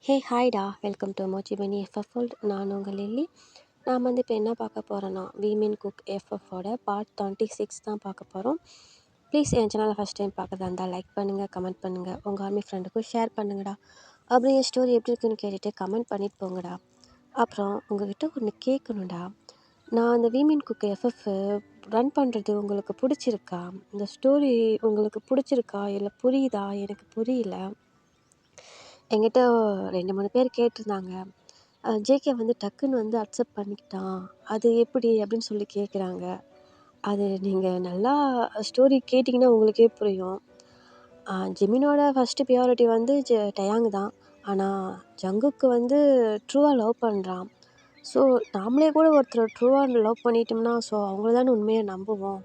ஹே ஹாய்டா, welcome to மோஜிபனி FF world. நான் உங்கள் லில்லி. நான் வந்து இப்போ என்ன பார்க்க போகிறேன்னா, வி மீன் குக் எஃப்எஃபோட பார்ட் 26 தான் பார்க்க போகிறோம். ப்ளீஸ் என் சேனலை ஃபஸ்ட் டைம் பார்க்குறதா இருந்தால் லைக் பண்ணுங்கள், கமெண்ட் பண்ணுங்கள், உங்கள் ஆர்மி ஃப்ரெண்டுக்கும் ஷேர் பண்ணுங்கடா. அப்புறம் என் ஸ்டோரி எப்படி இருக்குன்னு கேட்டுட்டு கமெண்ட் பண்ணிட்டு போங்கடா. அப்புறம் உங்ககிட்ட ஒன்று கேட்கணும்டா. நான் அந்த வி மீன் குக் எஃப்எஃப் ரன் பண்ணுறது உங்களுக்கு பிடிச்சிருக்கா? இந்த ஸ்டோரி உங்களுக்கு பிடிச்சிருக்கா? இல்லை புரியுதா? எனக்கு புரியல. என்கிட்ட 2-3 பேர் கேட்டிருந்தாங்க. ஜேகே வந்து டக்குன்னு வந்து அக்செப்ட் பண்ணிக்கிட்டான். அது எப்படி அப்படின்னு சொல்லி கேட்குறாங்க. அது நீங்கள் நல்லா ஸ்டோரி கேட்டிங்கன்னா உங்களுக்கே புரியும். ஜிமினோட ஃபஸ்ட்டு ப்ரியாரிட்டி வந்து டயாங் தான். ஆனால் ஜங்குக்கு வந்து ட்ரூவாக லவ் பண்ணுறான். ஸோ நாமளே கூட ஒருத்தரை ட்ரூவாக லவ் பண்ணிட்டோம்னா ஸோ அவங்கள தானே உண்மையாக நம்புவோம்.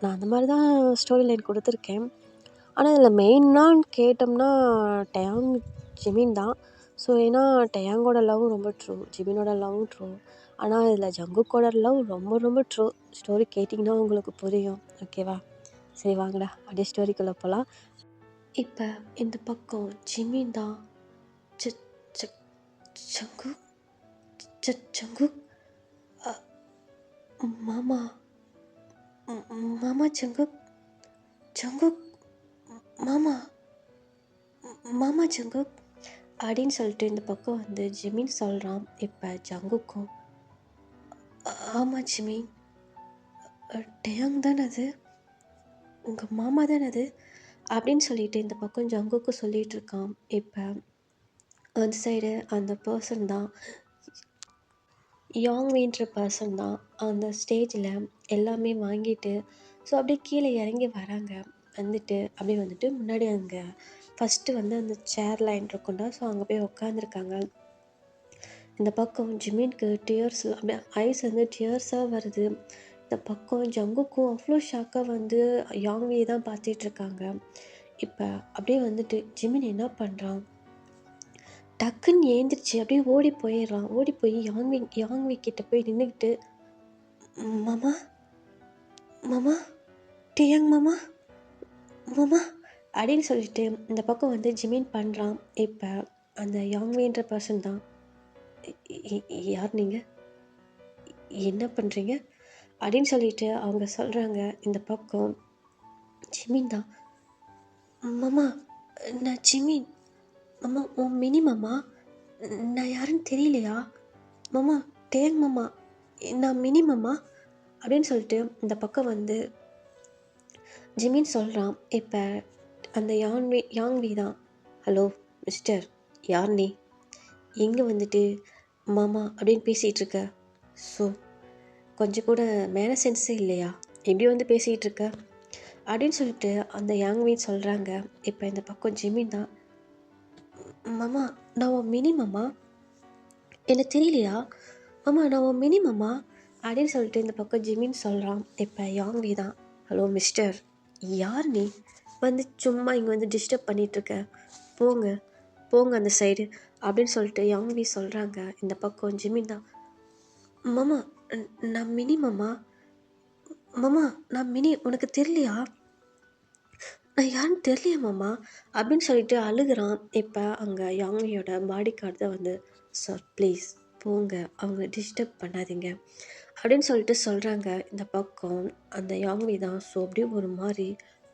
நான் அந்த மாதிரி தான் ஸ்டோரி லைன் கொடுத்துருக்கேன். ஆனால் இதில் மெயினான்னு கேட்டோம்னா டயாங் ஜிமின் தான். ஸோ ஏன்னா டயாங்கோட லவ் ரொம்ப ட்ரூ, ஜிமினோட லவ்வும் ட்ரூ. ஆனால் இதில் ஜங்குக்கோட லவ் ரொம்ப ரொம்ப ட்ரூ. ஸ்டோரி கேட்டிங்கன்னா உங்களுக்கு புரியும். ஓகேவா? சரி வாங்கடா, அப்படியே ஸ்டோரிக்குள்ளே போகலாம். இப்போ இந்த பக்கம் ஜிமின் தான் ஜங்கு ஜங்கு மாமா மாமா ஜங்கு ஜங்கு மாமா மாமா ஜங்கு அப்படின்னு சொல்லிட்டு இந்த பக்கம் வந்து ஜிமின் சொல்கிறான். இப்போ ஜங்குக்கும் ஆமாம் ஜிமின், டயாங் தானே அது, உங்கள் மாமா தானே அது அப்படின்னு சொல்லிட்டு இந்த பக்கம் ஜங்குக்கு சொல்லிகிட்டு இருக்கான். இப்போ அந்த சைடு அந்த பர்சன் தான் யாங்வின்ற பர்சன் தான் அந்த ஸ்டேஜில் எல்லாமே வாங்கிட்டு ஸோ அப்படியே கீழே இறங்கி வராங்க. அப்படியே வந்துட்டு முன்னாடி அங்கே ஃபஸ்ட்டு வந்து அந்த சேர் லைன் இருக்கும்டா. ஸோ அங்கே போய் உக்காந்துருக்காங்க. இந்த பக்கம் ஜிமின்க்கு டியர்ஸ் அப்படியே ஐஸ் வந்து டியர்ஸாக வருது. இந்த பக்கம் ஜங்குக்கும் அவ்வளோ ஷாக்காக வந்து யாங்வியை தான் பார்த்துட்ருக்காங்க. இப்போ அப்படியே வந்துட்டு ஜிமின் என்ன பண்ணுறான், டக்குன்னு ஏந்திரிச்சு அப்படியே ஓடி போயிடுறான். ஓடி போய் யாங்வி கிட்ட போய் நின்றுக்கிட்டு மாமா மாமா டியாங் மாமா மாமா அப்படின்னு சொல்லிட்டு இந்த பக்கம் வந்து ஜிமின் பண்ணுறான். இப்போ அந்த யாங்வின்ற பர்சன் தான், யார் நீங்கள், என்ன பண்ணுறீங்க அப்படின்னு சொல்லிட்டு அவங்க சொல்கிறாங்க. இந்த பக்கம் ஜிமின் தான், மாமா நான் ஜிமின், மாமா உன் மினி மாமா, நான் யாருன்னு தெரியலையா மாமா, டேங் மாமா, நான் மினி மாமா அப்படின்னு சொல்லிட்டு இந்த பக்கம் வந்து ஜிமின் சொல்கிறான். இப்போ அந்த யாங்வி தான், ஹலோ மிஸ்டர், யார் நீ, எங்கே வந்துட்டு மாமா அப்படின்னு பேசிகிட்டு இருக்க, ஸோ கொஞ்சம் கூட மேன சென்ஸே இல்லையா, எப்படி வந்து பேசிகிட்டு இருக்க அப்படின்னு சொல்லிட்டு அந்த யாங்வி சொல்கிறாங்க. இப்போ இந்த பக்கம் ஜிமின் தான், மாமா நான் உன் மினி மாமா, எனக்கு தெரியலையா மாமா, நான் உன் மினி மாமா அப்படின்னு சொல்லிட்டு இந்த பக்கம் ஜிமின் சொல்கிறான். இப்போ யாங்வி தான், ஹலோ மிஸ்டர், யார் நீ வந்து சும்மா இங்கே வந்து டிஸ்டர்ப் பண்ணிகிட்ருக்க, போங்க போங்க அந்த சைடு அப்படின்னு சொல்லிட்டு யாங்வி சொல்கிறாங்க. இந்த பக்கம் ஜிமின் தான், மாமா நான் மினி மாமா, மாமா நான் மினி, உனக்கு தெரியலையா, நான் யாருன்னு தெரியலையா மாமா அப்படின்னு சொல்லிட்டு அழுகிறான். இப்போ அங்கே யாங்வியோட பாடி கார்டு தான் வந்து, சார் ப்ளீஸ் போங்க, அவங்க டிஸ்டர்ப் பண்ணாதீங்க அப்படின்னு சொல்லிட்டு சொல்கிறாங்க. இந்த பக்கம் அந்த யாங்வி தான் ஸோ அப்படியே ஒரு மாதிரி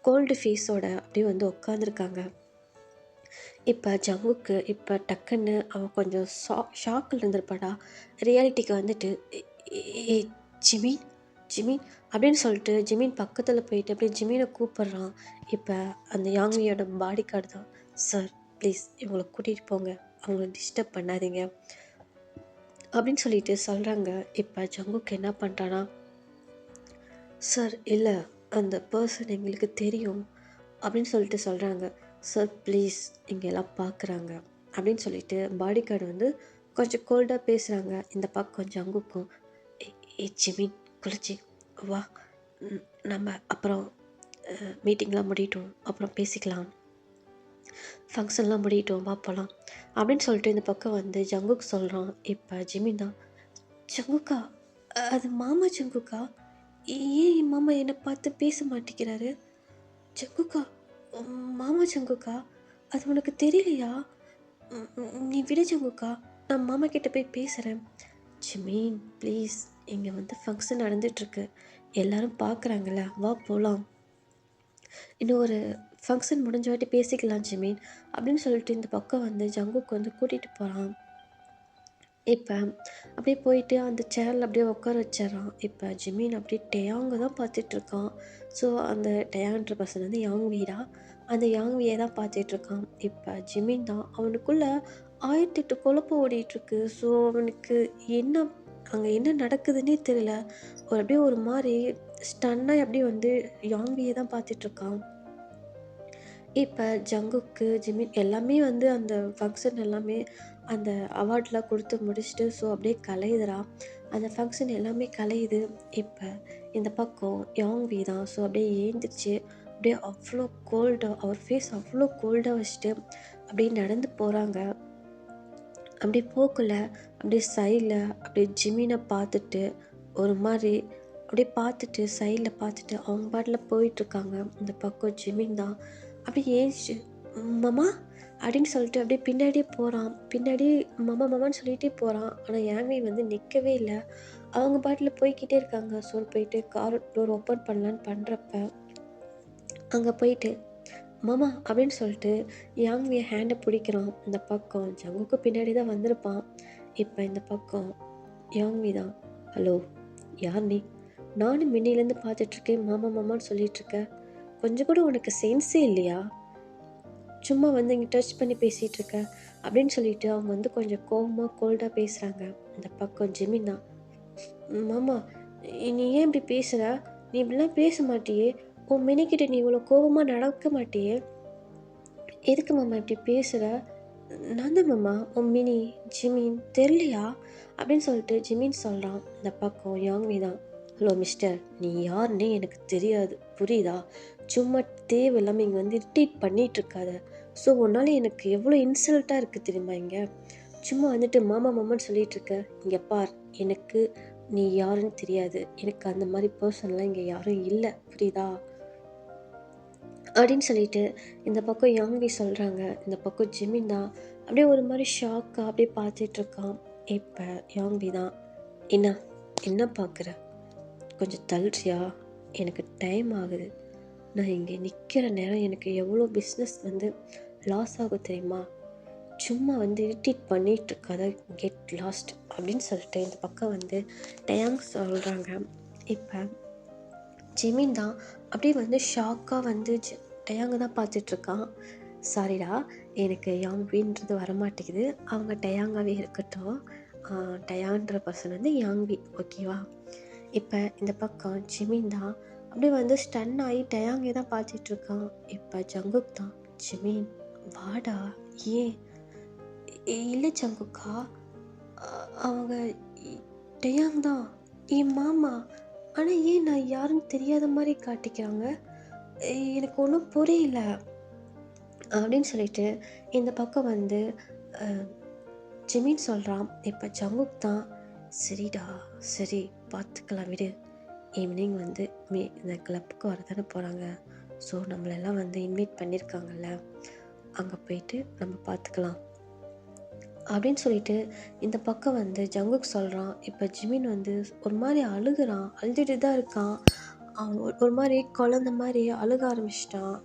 கோல்டு ஃபேஸோட அப்படியே வந்து உட்காந்துருக்காங்க. இப்போ ஜங்குக்கு இப்போ டக்குன்னு அவன் கொஞ்சம் ஷாக்கில் இருந்திருப்பாடா. ரியாலிட்டிக்கு வந்துட்டு ஏ ஜிமின் ஜிமின் அப்படின்னு சொல்லிட்டு ஜிமின் பக்கத்தில் போயிட்டு அப்படியே ஜிமினை கூப்பிட்றான். இப்போ அந்த யாங்வியோட பாடி கார்டு தான், சார் ப்ளீஸ் இவங்களை கூட்டிகிட்டு போங்க, அவங்கள டிஸ்டர்ப் பண்ணாதீங்க அப்படின்னு சொல்லிட்டு சொல்கிறாங்க. இப்போ ஜங்குக்கு என்ன பண்ணுறான்னா, சார் இல்லை அந்த பர்சன் எங்களுக்கு தெரியும் அப்படின்னு சொல்லிட்டு சொல்கிறாங்க. சார் ப்ளீஸ் இங்கே எல்லாம் பார்க்குறாங்க அப்படின்னு சொல்லிட்டு பாடி கார்டு வந்து கொஞ்சம் கோல்டாக பேசுகிறாங்க. இந்த பக்கம் ஜங்குக்கும், ஏ ஜிமின் குளிச்சு வா, நம்ம அப்புறம் மீட்டிங்லாம் முடியட்டும், அப்புறம் பேசிக்கலாம், ஃபங்க்ஷன்லாம் முடியட்டும், வா போகலாம் அப்படின்னு சொல்லிட்டு இந்த பக்கம் வந்து ஜங்குக்கு சொல்கிறான். இப்போ ஜிமின் தான், ஜங்குக்கா அது மாமா ஜங்குக்கா, ஏன் மாமா என்னை பார்த்து பேச நீ விடு ஜங்குக்கா, நான் மாமா கிட்ட போய் பேசுகிறேன். ஜிமீன் ப்ளீஸ், இங்கே வந்து ஃபங்க்ஷன் நடந்துகிட்ருக்கு, எல்லாரும் பார்க்குறாங்கல்ல, வா போகலாம். இன்னும் ஒரு ஃபங்க்ஷன் முடிஞ்ச வாட்டி பேசிக்கலாம் ஜிமீன் அப்படின்னு சொல்லிட்டு இந்த பக்கம் வந்து ஜங்குக்கு வந்து கூட்டிகிட்டு போகிறான். இப்போ அப்படியே போயிட்டு அந்த சேரில் அப்படியே உட்கார வச்சிடறான். இப்போ ஜிமீன் அப்படியே டேயாங்க தான் பார்த்துட்ருக்கான். ஸோ அந்த டேயான்ற பர்சன் வந்து யாங்விடா, அந்த யாங்வியை தான் பார்த்துட்ருக்கான். இப்போ ஜிமீன் தான் அவனுக்குள்ள 1008 குழப்பம் ஓடிட்டுருக்கு. ஸோ அவனுக்கு என்ன அங்கே என்ன நடக்குதுன்னே தெரியல. ஒரு அப்படியே ஒரு மாதிரி ஸ்டன்னாக அப்படியே வந்து யாங்வியை தான் பார்த்துட்ருக்கான். இப்போ ஜங்குக்கு, ஜிமின் எல்லாமே வந்து அந்த ஃபங்க்ஷன் எல்லாமே அந்த அவார்ட்லாம் கொடுத்து முடிச்சுட்டு ஸோ அப்படியே கலையுதுடா. அந்த ஃபங்க்ஷன் எல்லாமே கலையுது. இப்போ இந்த பக்கம் யாங்வி தான். ஸோ அப்படியே ஏந்திரிச்சு அப்படியே அவ்வளோ கோல்டாக அவர் ஃபேஸ் அவ்வளோ கோல்டாக வச்சுட்டு அப்படியே நடந்து போகிறாங்க. அப்படியே போக்குள்ள அப்படியே சைடில் அப்படியே ஜிமினை பார்த்துட்டு ஒரு மாதிரி அப்படியே பார்த்துட்டு சைடில் பார்த்துட்டு அவங்க பாட்டில் போயிட்டுருக்காங்க. இந்த பக்கம் ஜிமின் தான் அப்படியே ஏஞ்சிச்சு மாமா அப்படின்னு சொல்லிட்டு அப்படியே பின்னாடியே போகிறான். பின்னாடி மாமா மாமான்னு சொல்லிகிட்டே போகிறான். ஆனால் யாங்கி வந்து நிற்கவே இல்லை. அவங்க பாட்டில் போய்கிட்டே இருக்காங்க. ஸோ போயிட்டு கார் டோர் ஓப்பன் பண்ணலான்னு பண்ணுறப்ப அங்கே போயிட்டு மாமா அப்படின்னு சொல்லிட்டு யாங்வியை ஹேண்டை பிடிக்கிறான். இந்த பக்கம் ஜங்குக்கு பின்னாடி தான் வந்திருப்பான். இப்போ இந்த பக்கம் யாங்வி தான், ஹலோ யார் நீ? நானும் மின்னிலேருந்து பார்த்துட்ருக்கேன் மாமா மாமான்னு சொல்லிகிட்ருக்கேன். கொஞ்சம் கூட உனக்கு சென்ஸே இல்லையா? சும்மா வந்து இங்கே டச் பண்ணி பேசிகிட்டு இருக்க அப்படின்னு சொல்லிட்டு அவங்க வந்து கொஞ்சம் கோபமாக கோல்டாக பேசுகிறாங்க. இந்த பக்கம் ஜிமின் தான், மாமா நீ ஏன் இப்படி பேசுகிற? நீ இப்படிலாம் பேச மாட்டியே, உன் மினிக்கிட்ட நீ இவ்வளோ கோபமாக நடக்க மாட்டியே, எதுக்கு மாமா இப்படி பேசுகிற? நான் தான் மாமா உன் மினி ஜிமின் தெரியலையா அப்படின்னு சொல்லிட்டு ஜிமின் சொல்கிறான். இந்த பக்கம் யாங்வி தான், ஹலோ மிஸ்டர், நீ யாருன்னே எனக்கு தெரியாது புரியுதா? சும்மா தேவையில்லாமல் இங்கே வந்து இரிட்டேட் பண்ணிகிட்ருக்காத. ஸோ உன்னால் எனக்கு எவ்வளோ இன்சல்ட்டாக இருக்குது தெரியுமா? இங்கே சும்மா வந்துட்டு மாமா மாமான்னு சொல்லிகிட்ருக்க. இங்கே பார், எனக்கு நீ யாருன்னு தெரியாது. எனக்கு அந்த மாதிரி பர்சன்லாம் இங்கே யாரும் இல்லை புரியுதா அப்படின்னு சொல்லிட்டு இந்த பக்கம் யாங்வி சொல்கிறாங்க. இந்த பக்கம் ஜிமின் தான் அப்படியே ஒரு மாதிரி ஷாக்காக அப்படியே பார்த்துட்ருக்கான். இப்போ யாங்வி தான், என்ன என்ன பார்க்குற? கொஞ்சம் தள்ளுறியா? எனக்கு டைம் ஆகுது. நான் இங்கே நிற்கிற நேரம் எனக்கு எவ்வளோ பிஸ்னஸ் வந்து லாஸ் ஆகும் தெரியுமா? சும்மா வந்து இரிட்டேட் பண்ணிகிட்ருக்காத, கெட் லாஸ்ட் அப்படின்னு சொல்லிட்டு இந்த பக்கம் வந்து டயாங் சொல்கிறாங்க. இப்போ ஜிமின் தான் அப்படியே வந்து ஷாக்காக வந்து டயாங்க தான் பார்த்துட்ருக்கான். சாரிடா, எனக்கு யாங்வின்றது வரமாட்டேங்குது. அவங்க டயாங்காவே இருக்கட்டும். டயான்ற பர்சன் வந்து யாங்வி, ஓகேவா? இப்போ இந்த பக்கம் ஜிமின் தான் அப்படியே வந்து ஸ்டன் ஆகி டயாங்கே தான் பார்த்துட்ருக்கான். இப்போ ஜங்குக் தான், ஜிமின் வாடா. ஏன்? இல்லை ஜங்குக்கா, அவங்க டயாங் தான் என் மாமா. ஆனால் ஏன் நான் யாருன்னு தெரியாத மாதிரி காட்டிக்கிறாங்க? எனக்கு ஒன்றும் புரியல அப்படின்னு சொல்லிட்டு இந்த பக்கம் வந்து ஜிமின் சொல்கிறான். இப்போ ஜங்குக் தான், சரிடா சரி பார்த்துக்கலாம் விடு. ஈவினிங் வந்து இந்த கிளப்புக்கு வர தானே போகிறாங்க. ஸோ நம்மளெல்லாம் வந்து இன்வைட் பண்ணியிருக்காங்கல்ல, அங்கே போயிட்டு நம்ம பார்த்துக்கலாம் அப்படின்னு சொல்லிட்டு இந்த பக்கம் வந்து ஜங்குக் சொல்கிறான். இப்போ ஜிமின் வந்து ஒரு மாதிரி அழுகுறான், அழுதுட்டு தான் இருக்கான். அவன் ஒரு மாதிரி குழந்த மாதிரி அழுக ஆரம்பிச்சிட்டான்.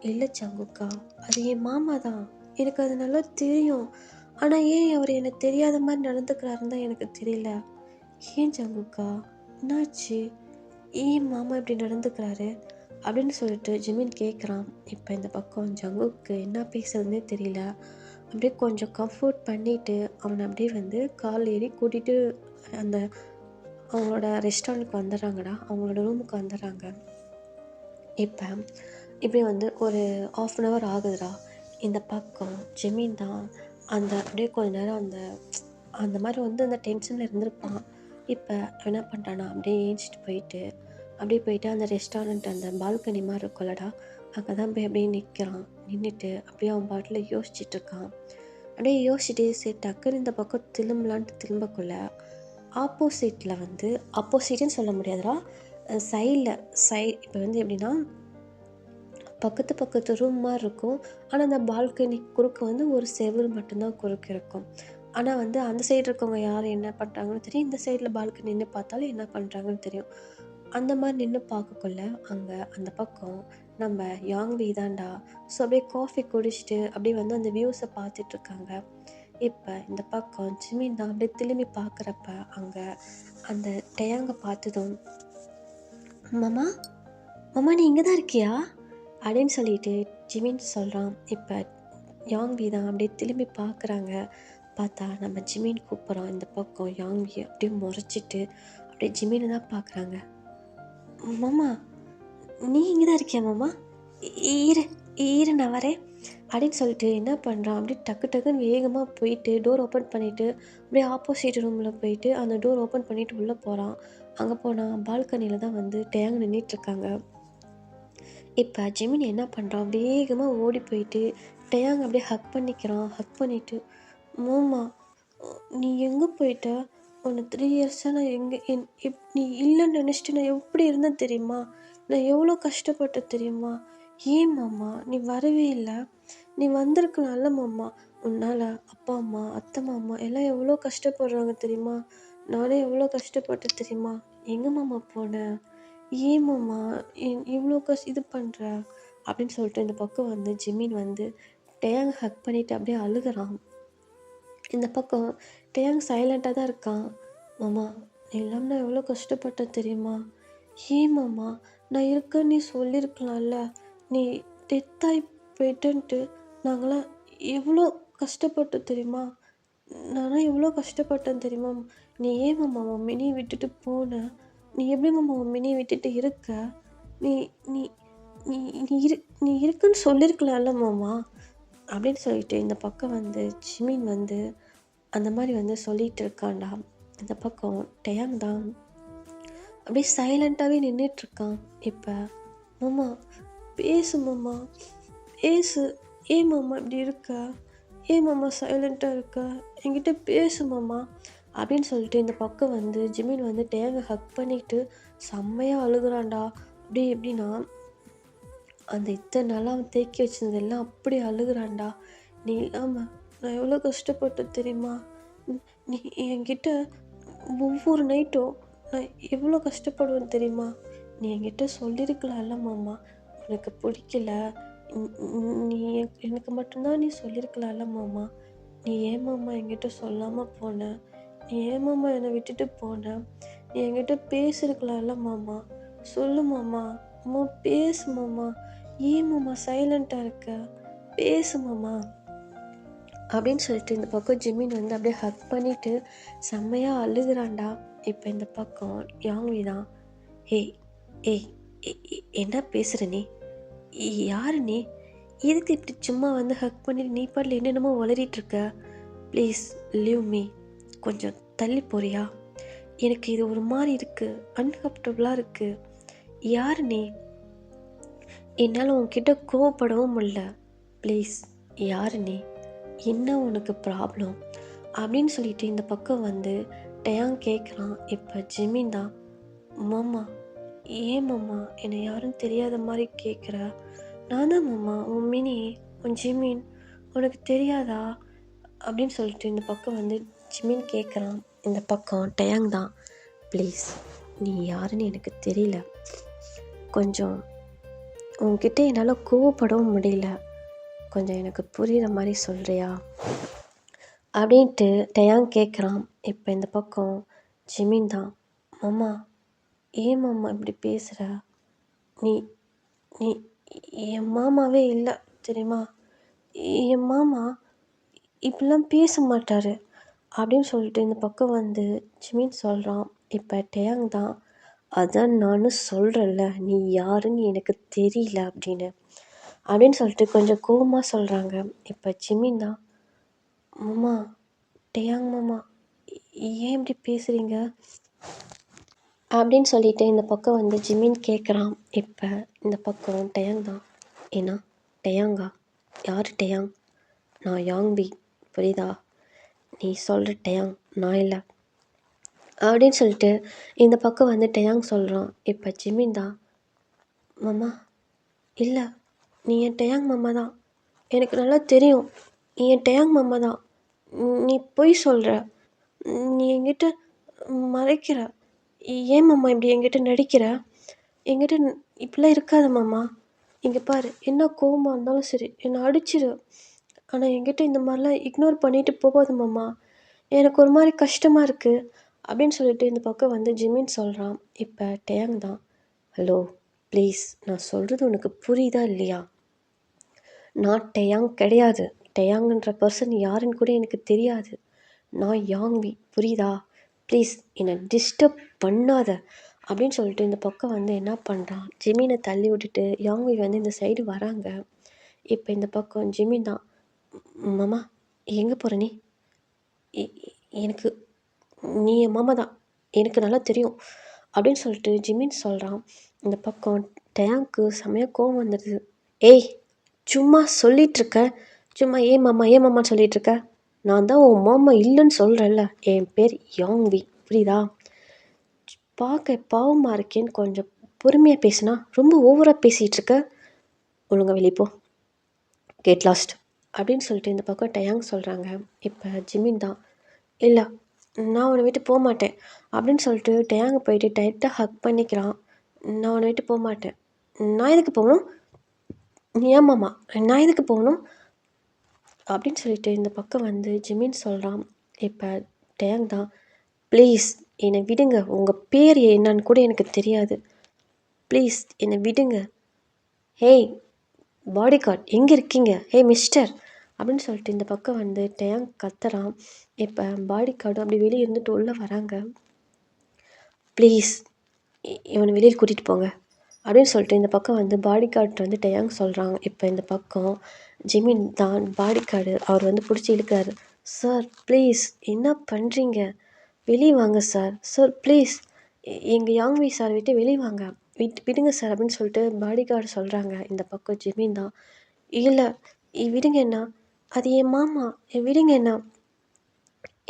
இல்லை ஜங்குக்கா, அது என் மாமா தான், எனக்கு அது நல்லா தெரியும். ஆனால் ஏன் அவர் எனக்கு தெரியாத மாதிரி நடந்துக்கிறாருன்னு தான் எனக்கு தெரியல. ஏன் ஜங்குக்கா, என்னாச்சு? ஏன் மாமா இப்படி நடந்துக்கிறாரு அப்படின்னு சொல்லிட்டு ஜிமின் கேட்குறான். இப்போ இந்த பக்கம் ஜங்குக்கு என்ன பேசுறதுன்னே தெரியல. அப்படியே கொஞ்சம் கம்ஃபர்ட் பண்ணிவிட்டு அவனை அப்படியே வந்து கால் ஏறி கூட்டிகிட்டு அந்த அவங்களோட ரெஸ்டாரண்ட்டுக்கு வந்துடுறாங்கடா, அவங்களோட ரூமுக்கு வந்துடுறாங்க. இப்போ இப்படி வந்து ஒரு 1/2 hour ஆகுதுடா. இந்த பக்கம் ஜிமின் தான் அந்த அப்படியே கொஞ்ச நேரம் அந்த மாதிரி வந்து அந்த டென்ஷனில் இருந்திருப்பான். இப்போ என்ன பண்ணிட்டானா, அப்படியே ஏஞ்சிட்டு போயிட்டு அந்த ரெஸ்டாரண்ட் அந்த பால்கனி மாதிரி இருக்கும்லடா, அங்கே தான் போய் அப்படியே நிற்கிறான். நின்றுட்டு அப்படியே அவன் பாட்டில் யோசிச்சுட்ருக்கான். அப்படியே யோசிச்சுட்டு சரி டக்குன்னு இந்த பக்கம் திரும்பலான்ட்டு திரும்பக்குள்ள ஆப்போசிட்டில் வந்து ஆப்போசிட்டுன்னு சொல்ல முடியாதுடா, சைடில் இப்போ வந்து எப்படின்னா பக்கத்து பக்கத்து ரூம் மாதிரி இருக்கும். ஆனால் அந்த பால்கனி குறுக்க வந்து ஒரு செவுரு மட்டும்தான் குறுக்க இருக்கும். ஆனால் வந்து அந்த சைடு இருக்கவங்க யார் என்ன பண்ணுறாங்கன்னு தெரியும், இந்த சைடில் பால்கனி நின்று பார்த்தாலும் என்ன பண்ணுறாங்கன்னு தெரியும். அந்த மாதிரி நின்று பார்க்கக்குள்ள அங்கே அந்த பக்கம் நம்ம யாங்வி தான்டா. ஸோ அப்படியே காஃபி குடிச்சிட்டு அப்படியே வந்து அந்த வியூஸை பார்த்துட்ருக்காங்க. இப்போ இந்த பக்கம் ஜிமின் தான் அப்படியே திரும்பி பார்க்குறப்ப அங்கே அந்த டேயாங்கை பார்த்ததும், மாமா மாமா நீ இங்கே தான் இருக்கியா அப்படின்னு சொல்லிட்டு ஜிமின் சொல்கிறான். இப்போ யாங்வி தான் அப்படியே திரும்பி பார்க்குறாங்க. பார்த்தா நம்ம ஜிமின் கூப்பிட்றோம். இந்த பக்கம் யாங்வி அப்படியே முறைச்சிட்டு அப்படியே ஜிமினை தான் பார்க்குறாங்க. மாமா நீ இங்கே தான் இருக்கியா மாமா, இரு இரு நான் வரேன் அப்படின்னு சொல்லிட்டு என்ன பண்ணுறான், அப்படியே டக்கு டக்குன்னு வேகமாக போயிட்டு டோர் ஓப்பன் பண்ணிவிட்டு அப்படியே ஆப்போசிட் ரூமில் போயிட்டு அந்த டோர் ஓப்பன் பண்ணிவிட்டு உள்ளே போகிறான். அங்கே போனால் பால்கனியில் தான் வந்து டேங் நின்றுட்டுருக்காங்க. இப்போ ஜிமின் என்ன பண்ணுறான், வேகமாக ஓடி போயிட்டு டேயாங் அப்படியே ஹக் பண்ணிக்கிறான். ஹக் பண்ணிவிட்டு, மாமா நீ எங்கே போயிட்ட, உன்னை 3 இயர்ஸாக நான் நீ இல்லைன்னு நினச்சிட்டு நான் எப்படி இருந்தேன் தெரியுமா, நான் எவ்வளோ கஷ்டப்பட்டேன் தெரியுமா, ஏன் மாமா நீ வரவே இல்லை, நீ வந்திருக்கலாம்ல மாமா, உன்னால் அப்பா அம்மா அத்தை மாமா எல்லாம் எவ்வளோ கஷ்டப்படுறாங்க தெரியுமா, நானே எவ்வளோ கஷ்டப்பட்டேன் தெரியுமா, எங்கே மாமா போனேன், ஏன் மாமா இவ்வளோ இது பண்ணுற அப்படின்னு சொல்லிட்டு இந்த பக்கம் வந்து ஜிமின் வந்து டேயாங் ஹக் பண்ணிவிட்டு அப்படியே அழுகிறான். இந்த பக்கம் டேயாங் சைலண்ட்டாக தான் இருக்கான். மாமா எல்லாம் நான் எவ்வளோ கஷ்டப்பட்டேன் தெரியுமா, ஏன் மாமா நான் இருக்கேன்னு நீ சொல்லியிருக்கலாம்ல, நீ டெத்தாகி போயிட்டேன்ட்டு நாங்களாம் எவ்வளோ கஷ்டப்பட்டோம் தெரியுமா, நானும் எவ்வளோ கஷ்டப்பட்டேன் தெரியுமா, நீ ஏன் மாமா மம்மினி விட்டுட்டு போன, நீ எப்படி மாமா மம்மினி விட்டுட்டு இருக்க, நீ நீ நீ நீ இருக்குன்னு சொல்லியிருக்கலாம்ல மாமா அப்படின்னு சொல்லிட்டு இந்த பக்கம் வந்து ஜிமின் வந்து அந்த மாதிரி வந்து சொல்லிகிட்டு இருக்கான்டா. இந்த பக்கம் டேயாங் தான் அப்படியே சைலண்ட்டாகவே நின்றுட்டுருக்கான். இப்போ மாமா பேசு மாமா பேசு, ஏன் மாமா இப்படி இருக்க, ஏன் மாமா சைலண்ட்டாக இருக்க, என்கிட்ட பேசு மாமா அப்படின்னு சொல்லிட்டு இந்த பக்கம் வந்து ஜிமின் வந்து டேயாங்கை ஹக் பண்ணிவிட்டு செம்மையாக அழுகுறான்டா. அப்படி எப்படின்னா அந்த இத்தனை நாளாக அவன் தேக்கி வச்சிருந்ததெல்லாம் அப்படி அழுகுறான்டா. நீ இல்லாமல் நான் எவ்வளோ கஷ்டப்பட்டேன் தெரியுமா, நீ என்கிட்ட ஒவ்வொரு நைட்டும் நான் எவ்வளோ கஷ்டப்படுவேன் தெரியுமா, நீ என்கிட்ட சொல்லியிருக்கலாம்ல மாமா, உனக்கு பிடிக்கல, நீ எனக்கு மட்டும்தான் நீ சொல்லியிருக்கலாம்ல மாமா, நீ ஏன் மாமா என்கிட்ட சொல்லாமல் போன, நீ ஏன் மாமா என்னை விட்டுட்டு போன, நீ என்கிட்ட பேசியிருக்கலாம்ல மாமா, சொல்லு மாமா, அம்மா பேசு மாமா, ஏன் மாமா சைலண்ட்டாக இருக்க, பேசு மாமா அப்படின்னு சொல்லிட்டு இந்த பக்கம் ஜிமின் வந்து அப்படியே ஹக் பண்ணிவிட்டு செம்மையாக அழுகுறான்டா. இப்போ இந்த பக்கம் யாங்வி தான், ஏய் ஏய் என்ன பேசுகிற நீ, யார் நீ, எதுக்கு இப்படி சும்மா வந்து ஹக் பண்ணிட்டு நீ பாட்டில் என்னென்னமோ வளரிட்டுருக்க, ப்ளீஸ் லீவ் மீ, கொஞ்சம் தள்ளி போறியா, எனக்கு இது ஒரு மாதிரி இருக்குது, அன்கம்ஃபர்டபுளாக இருக்குது, யார் நீ, என்னால் உன்கிட்ட கோவப்படவும் முடியல, ப்ளீஸ் யார் நீ, என்ன உனக்கு ப்ராப்ளம் அப்படின்னு சொல்லிட்டு இந்த பக்கம் வந்து டேயாங் கேட்குறான். இப்போ ஜிமின் தான், மாமா ஏன் மாமா என்னை யாரும் தெரியாத மாதிரி கேட்குற, நான் தான் மாமா உன் மினி, உன் ஜிமின், உனக்கு தெரியாதா அப்படின்னு சொல்லிட்டு இந்த பக்கம் வந்து ஜிமின் கேட்குறான். இந்த பக்கம் டேயாங் தான், ப்ளீஸ் நீ யாருன்னு எனக்கு தெரியல, கொஞ்சம் உன்கிட்ட என்னால் கோவப்படவும் முடியல, கொஞ்சம் எனக்கு புரிகிற மாதிரி சொல்கிறியா அப்படின்ட்டு டேயாங் கேட்குறான். இப்போ இந்த பக்கம் ஜிமின் தான், மாமா ஏன் மாமா இப்படி பேசுகிற, நீ நீ என் மாமாவே இல்லை தெரியுமா, என் மாமா இப்படிலாம் பேச மாட்டார் அப்படின்னு சொல்லிட்டு இந்த பக்கம் வந்து ஜிமின் சொல்கிறான். இப்போ டேயாங் தான், அதான் நானும் சொல்கிறேன்ல நீ யாருன்னு எனக்கு தெரியல அப்படின்னு சொல்லிட்டு கொஞ்சம் கோவமாக சொல்கிறாங்க. இப்போ ஜிமின் தான், மாமா டேயாங் மாமா ஏன் இப்படி பேசுகிறீங்க அப்படின்னு சொல்லிட்டு இந்த பக்கம் வந்து ஜிமின் கேட்குறான். இப்போ இந்த பக்கம் டேயாங் தான், ஏன்னா டேயாங்கா, யார் டேயாங், நான் யாங்வி, புரியுதா, நீ சொல்கிற டேயாங் நான் இல்லை அப்படின்னு சொல்லிட்டு இந்த பக்கம் வந்து டேயாங் சொல்கிறான். இப்போ ஜிமின் தான், மாமா இல்லை நீ என் டேயாங் மாமா தான். எனக்கு நல்லா தெரியும். நீ என் டேயாங் மாமா தான். நீ பொய் சொல்கிற. நீ என்கிட்ட மறைக்கிற. ஏன் மாமா இப்படி என்கிட்ட நடிக்கிற? என்கிட்ட இப்படிலாம் இருக்காத மாமா. இங்கே பாரு, என்ன கோவமாக இருந்தாலும் சரி என்னை அடிச்சிடு. ஆனால் என்கிட்ட இந்த மாதிரிலாம் இக்னோர் பண்ணிட்டு போகாத மாமா. எனக்கு ஒரு மாதிரி கஷ்டமாக இருக்குது அப்படின்னு சொல்லிட்டு இந்த பக்கம் வந்து ஜிமின் சொல்கிறான். இப்போ டேயாங் தான், ஹலோ ப்ளீஸ், நான் சொல்கிறது உனக்கு புரியுதா இல்லையா? நான் டேயாங் கிடையாது. டேயாங்ன்ற பர்சன் யாருன்னு கூட எனக்கு தெரியாது. நான் யாங்வி, புரியுதா? ப்ளீஸ் என்னை டிஸ்டர்ப் பண்ணாத அப்படின்னு சொல்லிட்டு இந்த பக்கம் வந்து என்ன பண்ணுறான், ஜிமினை தள்ளி விட்டுட்டு யாங்வி வந்து இந்த சைடு வராங்க. இப்போ இந்த பக்கம் ஜிமின் தான், மாமா எங்கே போகிற நீ? எனக்கு நீ என் மாமா தான், எனக்கு நல்லா தெரியும் அப்படின்னு சொல்லிட்டு ஜிமின் சொல்கிறான். இந்த பக்கம் டேயாங்க்கு செமையாக கோவம் வந்துடுது. ஏய், சும்மா சொல்லிகிட்ருக்க, சும்மா ஏன் மாமா ஏன் மாமான்னு சொல்லிகிட்ருக்க. நான் தான் உன் மாமா இல்லைன்னு சொல்கிறேன்ல. என் பேர் யாங்வி, புரியுதா? பார்க்க பாவமாக இருக்கேன்னு கொஞ்சம் பொறுமையாக பேசுனா ரொம்ப ஓவராக பேசிகிட்ருக்க. ஒழுங்கா வெளியே போ, கெட் லாஸ்ட் அப்படின்னு சொல்லிட்டு இந்த பக்கம் டேயாங் சொல்கிறாங்க. இப்போ ஜிமின் தான், இல்லை நான் உன்னை விட்டு போக மாட்டேன் அப்படின்னு சொல்லிட்டு டேயாங்கை போயிட்டு டைட்டாக ஹக் பண்ணிக்கிறான். நான் உன்னை விட்டு போக மாட்டேன். நான் எதுக்கு போகணும்? ஏன் மாமா நான் எதுக்கு போகணும் அப்படின்னு சொல்லிட்டு இந்த பக்கம் வந்து ஜிமின் சொல்கிறான். இப்போ டேயாங் தான், ப்ளீஸ் என்னை விடுங்க, உங்கள் பேர் என்னன்னு கூட எனக்கு தெரியாது, ப்ளீஸ் என்னை விடுங்க. ஹேய் பாடி கார்ட் எங்கே இருக்கீங்க? ஹே மிஸ்டர் அப்படின்னு சொல்லிட்டு இந்த பக்கம் வந்து டேயாங் கத்துறான். இப்போ பாடி கார்டு அப்படி வெளியே இருந்துட்டு உள்ளே வராங்க. ப்ளீஸ் இவனை வெளியில் கூட்டிகிட்டு போங்க அப்படின்னு சொல்லிட்டு இந்த பக்கம் வந்து பாடி கார்டு வந்து டேயாங் சொல்கிறாங்க. இப்போ இந்த பக்கம் ஜிமின் தான் பாடி கார்டு அவர் வந்து பிடிச்சி இழுக்கிறாரு. சார் ப்ளீஸ் என்ன பண்ணுறீங்க? வெளியே வாங்க சார், சார் ப்ளீஸ் எங்கள் யாங்வி சார் விட்டு வெளியே வாங்க, விடுங்க சார் அப்படின்னு சொல்லிட்டு பாடி கார்டு சொல்கிறாங்க. இந்த பக்கம் ஜிமின் தான், இல்லை விடுங்க என்ன, அது என் மாமா, விடுங்க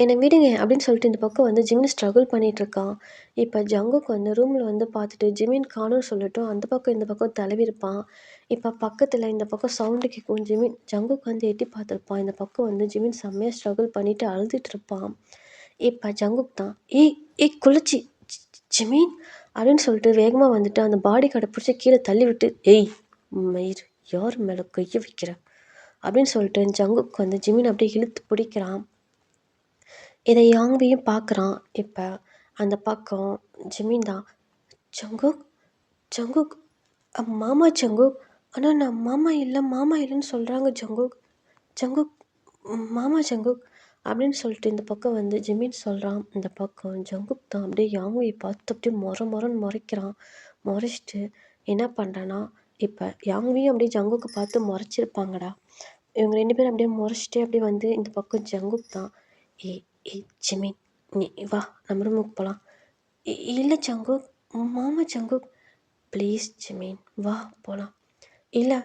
என்னை விடுங்க அப்படின்னு சொல்லிட்டு இந்த பக்கம் வந்து ஜிமின் ஸ்ட்ரகிள் பண்ணிகிட்ருக்கான். இப்போ ஜங்குக்கு வந்து ரூமில் வந்து பார்த்துட்டு ஜிமின் காணும்னு சொல்லிட்டு அந்த பக்கம் இந்த பக்கம் தடவிருப்பான். இப்போ பக்கத்தில் இந்த பக்கம் சவுண்டு கேட்கும். ஜங்குக்கு வந்து எட்டி பார்த்துருப்பான். இந்த பக்கம் வந்து ஜிமின் செம்மையாக ஸ்ட்ரகிள் பண்ணிவிட்டு அழுதுட்டு இருப்பான். இப்போ ஜங்குக் தான், ஏய் ஏய் குளிச்சி ஜிமின் அப்படின்னு சொல்லிட்டு வேகமாக வந்துட்டு அந்த பாடி கார்டை பிடிச்சி கீழே தள்ளி விட்டு, ஏய் மயிர் யார் மேலே கையை வைக்கிற அப்படின்னு சொல்லிட்டு ஜங்குக்கு வந்து ஜிமின் அப்படியே இழுத்து பிடிக்கிறான். இதை யாங்வியும் பார்க்குறான். இப்போ அந்த பக்கம் ஜிமின் தான், ஜங்குக் ஜங்குக் மாமா ஜங்குக், ஆனால் நான் மாமா இல்லை மாமா இல்லைன்னு சொல்கிறாங்க ஜங்குக், ஜங்குக் மாமா ஜங்குக் அப்படின்னு சொல்லிட்டு இந்த பக்கம் வந்து ஜிமின் சொல்கிறான். இந்த பக்கம் ஜங்குக் தான் அப்படியே யாங்வியை பார்த்து அப்படியே மொரன்னு முறைக்கிறான். முறைச்சிட்டு என்ன பண்ணுறான்னா, இப்போ யாங்வியும் அப்படியே ஜங்குக்கு பார்த்து முறைச்சிருப்பாங்கடா. இவங்க 2 பேரும் அப்படியே முறைச்சிட்டு அப்படியே வந்து இந்த பக்கம் ஜங்குக் தான், ஏய் ஏய் ஜிமின் நீ வா நம்ம ரூமுக்கு போகலாம். இல்லை ஜங்குக், மாமா ஜங்குக் ப்ளீஸ் ஜிமின் வா போகலாம். இல்லை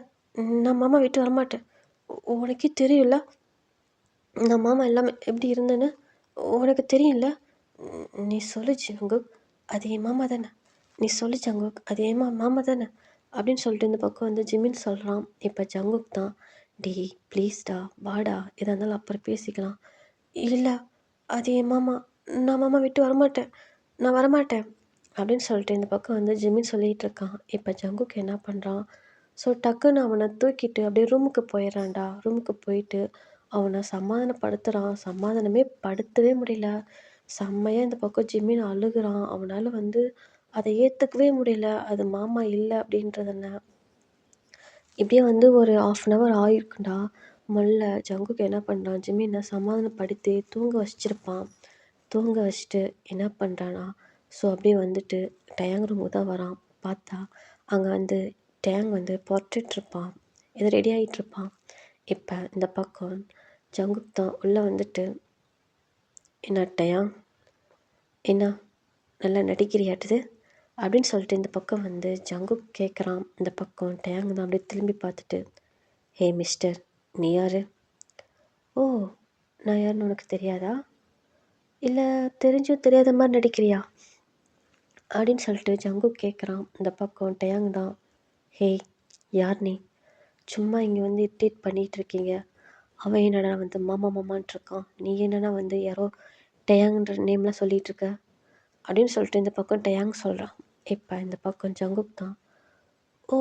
நான் மாமா விட்டு வரமாட்டேன். உனக்கே தெரியும்ல நான் மாமா எல்லாமே எப்படி இருந்தேன்னு உனக்கு தெரியும்ல. நீ சொல்லு ஜங்குக், அது என் மாமா தானே, நீ சொல்லு ஜங்குக், அது என் மாமா தானே அப்படின்னு சொல்லிட்டு இந்த பக்கம் வந்து ஜிமின் சொல்கிறான். இப்போ ஜங்குக் தான், டேய் ப்ளீஸ்டா வாடா, எதாக இருந்தாலும் அப்புறம் பேசிக்கலாம். இல்லை அது என் மாமா, நான் மாமா விட்டு வரமாட்டேன், நான் வரமாட்டேன் அப்படின்னு சொல்லிட்டு இந்த பக்கம் வந்து ஜிமின் சொல்லிகிட்டு இருக்கான். இப்போ ஜங்குக்கு என்ன பண்ணுறான், ஸோ டக்குன்னு அவனை தூக்கிட்டு அப்படியே ரூமுக்கு போயிடுறான்டா. ரூமுக்கு போயிட்டு அவனை சமாதானப்படுத்துகிறான். சமாதானமே படுத்தவே முடியல. செம்மையாக இந்த பக்கம் ஜிமின் அழுகுறான். அவனால் வந்து அதை ஏற்றுக்கவே முடியல, அது மாமா இல்லை அப்படின்றதுன. இப்படியே வந்து ஒரு 1/2 ஆகிருக்குண்டா. முதல்ல ஜங்குக்கு என்ன பண்ணுறான், ஜிமினை சமாதானப்படுத்தி தூங்க வச்சிருப்பான். தூங்க வச்சுட்டு என்ன பண்ணுறான்னா, ஸோ அப்படியே வந்துட்டு டேயாங் ரூமுக்கு தான் வரான். பார்த்தா அங்கே வந்து டேயாங் வந்து பொறுத்துட்ருப்பான், இது ரெடி ஆகிட்டுருப்பான். இப்போ இந்த பக்கம் ஜங்குக் தான் உள்ளே வந்துட்டு, என்ன டேயாங் என்ன நல்லா நடிக்கிறியாட்டுது அப்படின்னு சொல்லிட்டு இந்த பக்கம் வந்து ஜங்குக் கேட்குறான். இந்த பக்கம் டேயாங் தான் அப்படியே திரும்பி பார்த்துட்டு, ஹே மிஸ்டர் நீ யார்? ஓ நான் யாருன்னு உனக்கு தெரியாதா? இல்லை தெரிஞ்சும் தெரியாத மாதிரி நடிக்கிறியா அப்படின்னு சொல்லிட்டு ஜங்குக் கேட்குறான். இந்த பக்கம் டேயாங் தான், ஹே யார் நீ? சும்மா இங்கே வந்து இரிட்டேட் பண்ணிகிட்ருக்கீங்க. அவன் என்னடா வந்து மாமா மாமான்ட்டு இருக்கான். நீ என்னன்னா வந்து யாரோ டயாங்ன்ற நேம்லாம் சொல்லிகிட்ருக்க அப்படின்னு சொல்லிட்டு இந்த பக்கம் டயாங் சொல்கிறான். இப்போ இந்த பக்கம் ஜங்குக் தான், ஓ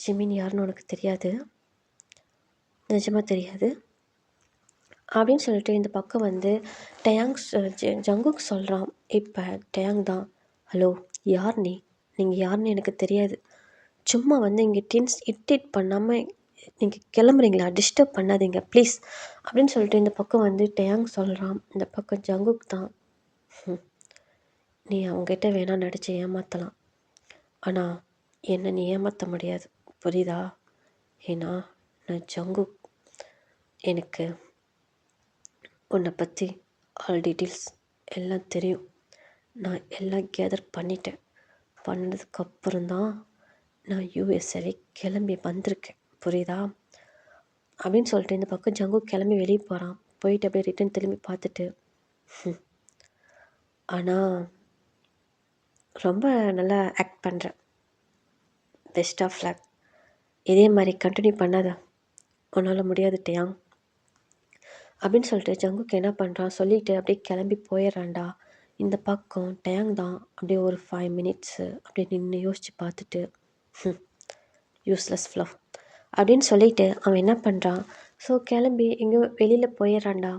ஜிமின் யாருன்னு உனக்கு தெரியாது, நிஜமாக தெரியாது அப்படின்னு சொல்லிட்டு இந்த பக்கம் வந்து டயாங் ஜங்குக் சொல்கிறான். இப்போ டயாங் தான், ஹலோ யார் நீ, நீங்கள் யாருன்னு எனக்கு தெரியாது, சும்மா வந்து இங்கே இரிட்டேட் பண்ணாமல் நீங்கள் கிளம்புறீங்களா, டிஸ்டர்ப் பண்ணாதீங்க ப்ளீஸ் அப்படின்னு சொல்லிட்டு இந்த பக்கம் வந்து டயாங் சொல்கிறான். இந்த பக்கம் ஜங்குக் தான், நீ அவங்ககிட்ட வேணால் நடித்து ஏமாற்றலாம், ஆனால் என்னை நீ ஏமாற்ற முடியாது, புரியுதா? ஏன்னா நான் ஜங்குக், எனக்கு உன்னை பற்றி ஆல் டீட்டெயில்ஸ் எல்லாம் தெரியும். நான் எல்லாம் கேதர் பண்ணிட்டேன். பண்ணதுக்கப்புறம்தான் நான் யூஎஸ்ஏவே கிளம்பி வந்திருக்கேன், புரியுதா அப்படின்னு சொல்லிட்டு இந்த பக்கம் ஜங்குக் கிளம்பி வெளியே போகிறான். போயிட்டு அப்படியே ரிட்டன் திரும்பி பார்த்துட்டு, ஆனால் ரொம்ப நல்லா ஆக்ட் பண்ணுறேன், பெஸ்ட் ஆஃப் லக், இதே மாதிரி கண்டினியூ பண்ணாத, உன்னால் முடியாது டயாங் அப்படின்னு சொல்லிட்டு ஜங்குக் என்ன பண்ணுறான் சொல்லிவிட்டு அப்படியே கிளம்பி போயிடுறான்டா. இந்த பக்கம் டயாங் தான் அப்படியே ஒரு 5 மினிட்ஸு அப்படியே நின்று யோசித்து பார்த்துட்டு, யூஸ்லெஸ் ஃப்ளவ் அப்படின்னு சொல்லிட்டு அவன் என்ன பண்ணுறான், ஸோ கிளம்பி எங்கேயோ வெளியில் போயிடுறான்டா.